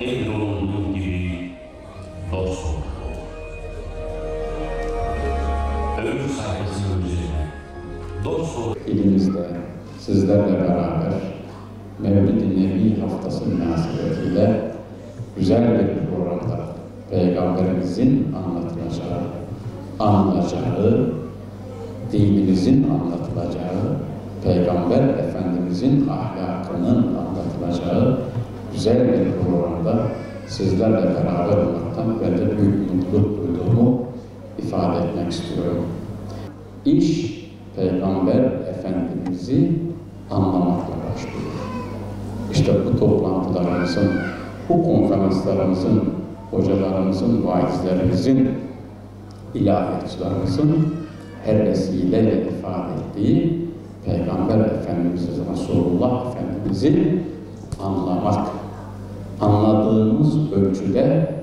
emrolunduğu gibi dost ol. Ömür sayesinde üzerine dost ol. İlimizde sizlerle beraber Mevlid-i Nebi haftası münasebetiyle güzel bir programda Peygamberimizin anlatılacağı, dinimizin anlatılacağı, Peygamber Efendimizin ahlakının anlatılacağı güzel bir programda sizlerle beraber olmaktan ben de büyük mutluluk duyduğumu ifade etmek istiyorum. İş Peygamber Efendimiz'i anlamakla başlıyor. İşte bu toplantılarımızın, bu konferanslarımızın, hocalarımızın, vaizlerimizin, ilahiyatçılarımızın her vesileyle ifade ettiği Peygamber Efendimiz Resulullah Efendimiz'i anlamak, anladığımız ölçüde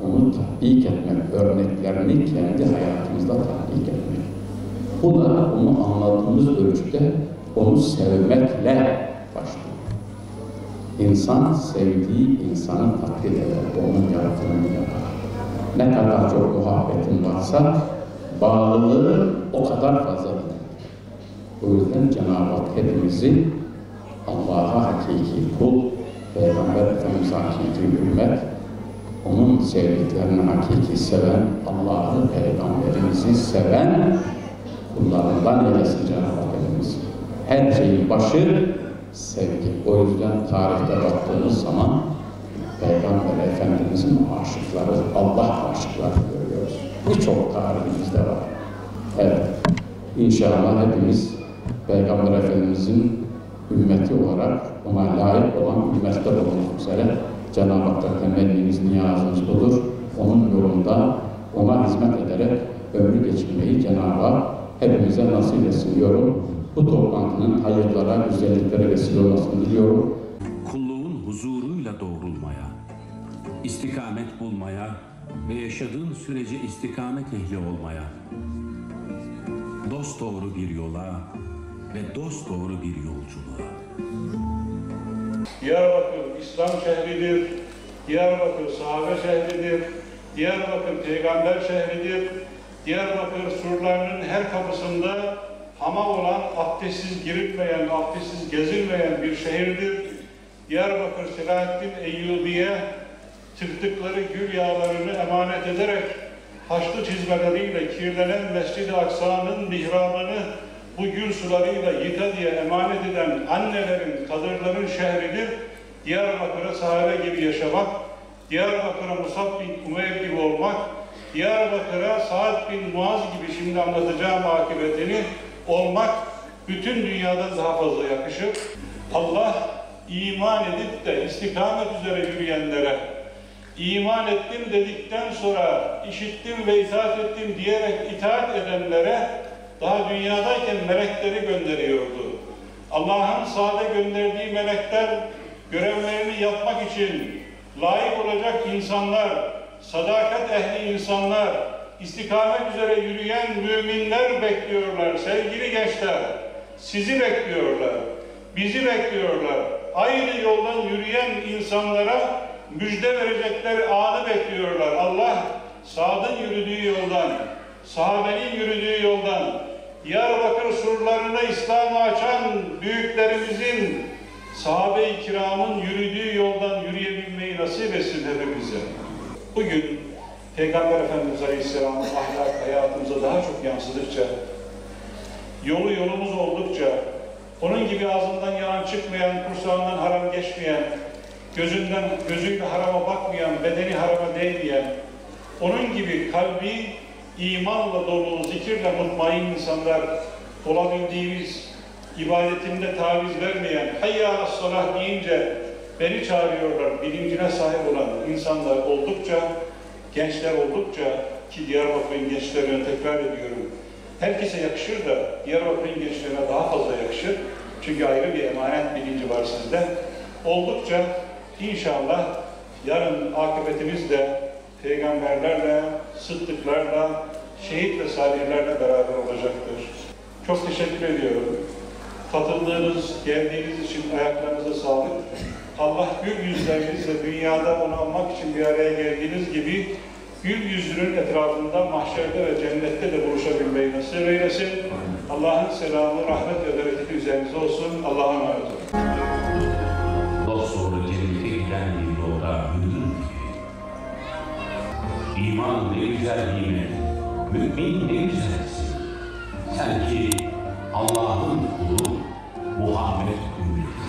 onu tatbik etmek, örneklerini kendi hayatımızda tatbik etmek. Bu da onu anladığımız ölçüde onu sevmekle başlıyor. İnsan sevdiği insanı takdir eder, onun yaratımını yapar. Ne kadar çok muhabbetin varsa bağlılığı o kadar fazladır. O yüzden Cenab-ı Hak hepimizi Allah'a hakiki kul, Peygamber Efendimiz'e hakiki ümmet, onun sevdiklerini hakiki seven, Allah'ı, Peygamberimizi seven kullarından eylesin Cenab-ı Hak hepimiz. Her şeyin başı sevgi. O yüzden tarihte baktığımız zaman Peygamber Efendimiz'in aşıkları, Allah aşıkları görüyoruz. Birçok tarihimizde var. Evet, İnşallah hepimiz Peygamber Efendimiz'in ümmeti olarak ona layık olan ümmetler olmak üzere Cenab-ı Hak'tan temennimiz, niyazımız budur. Onun yolunda ona hizmet ederek ömrü geçirmeyi Cenab-ı Hak hepimize nasip etsin diyorum. Bu toplantının hayırlara, güzelliklere vesile olmasını diliyorum. Kulluğun huzuruyla doğrulmaya, istikamet bulmaya ve yaşadığın sürece istikamet ehli olmaya, dosdoğru bir yola ve dosdoğru bir yolculuğa. Diyarbakır İslam şehridir, Diyarbakır sahabe şehridir, Diyarbakır peygamber şehridir, Diyarbakır surlarının her kapısında hamam olan, abdestsiz girilmeyen, abdestsiz gezilmeyen bir şehirdir. Diyarbakır Selahaddin Eyyubi'ye tıktıkları gül yağlarını emanet ederek haçlı çizmeleriyle kirlenen Mescid-i Aksa'nın mihrabını bu gül sularıyla yıka diye emanet eden annelerin, kadınların şehridir. Diyarbakır'a sahabe gibi yaşamak, Diyarbakır'a Musab bin Umeyr gibi olmak, Diyarbakır'a Sa'd bin Muaz gibi şimdi anlatacağım akıbetini olmak bütün dünyadan daha fazla yakışır. Allah iman edip de istikamet üzere yürüyenlere, iman ettim dedikten sonra işittim ve itaat ettim diyerek itaat edenlere daha dünyadayken melekleri gönderiyordu. Allah'ın sade gönderdiği melekler görevlerini yapmak için layık olacak insanlar, sadakat ehli insanlar, istikamet üzere yürüyen müminler bekliyorlar. Sevgili gençler, sizi bekliyorlar, bizi bekliyorlar. Aynı yoldan yürüyen insanlara müjde verecekleri anı bekliyorlar. Allah, Sa'd'ın yürüdüğü yoldan, sahabenin yürüdüğü yoldan, Diyarbakır surlarına İslam'ı açan büyüklerimizin, sahabe-i kiramın yürüdüğü yoldan yürüyebilmeyi nasip etsin hepimize. Bugün Peygamber Efendimiz Aleyhisselam'ın ahlak hayatımıza daha çok yansıdıkça, yolu yolumuz oldukça, onun gibi ağzından yalan çıkmayan, kursağından haram geçmeyen, gözüyle harama bakmayan, bedeni harama değmeyen, onun gibi kalbi imanla dolu, zikirle mutmain insanlar olabildiğimiz, ibadetinde taviz vermeyen, hayya alas-salah deyince beni çağırıyorlar, bilincine sahip olan insanlar oldukça, gençler oldukça, ki Diyarbakır'ın gençlerine tekrar ediyorum, herkese yakışır da Diyarbakır'ın gençlerine daha fazla yakışır. Çünkü ayrı bir emanet bilinci var sizde. Oldukça inşallah yarın akıbetimiz de peygamberlerle, sıddıklarla, şehit ve salihlerle beraber olacaktır. Çok teşekkür ediyorum. Katıldığınız, geldiğiniz için ayaklarınıza sağlık. Allah gül yüzlerinizle dünyada onu anmak için bir araya geldiğiniz gibi gül yüzünün etrafında mahşerde ve cennette de buluşabilmeyi nasip eylesin. Allah'ın selamı, rahmet ve bereketi üzerinize olsun. Allah'a emanet olun. Dosdoğru cennete giden bir yolda yürür. İman ne güzel nimet, mümin ne güzelsin. Sen ki Allah'ın kulu Muhammed ümmetisin.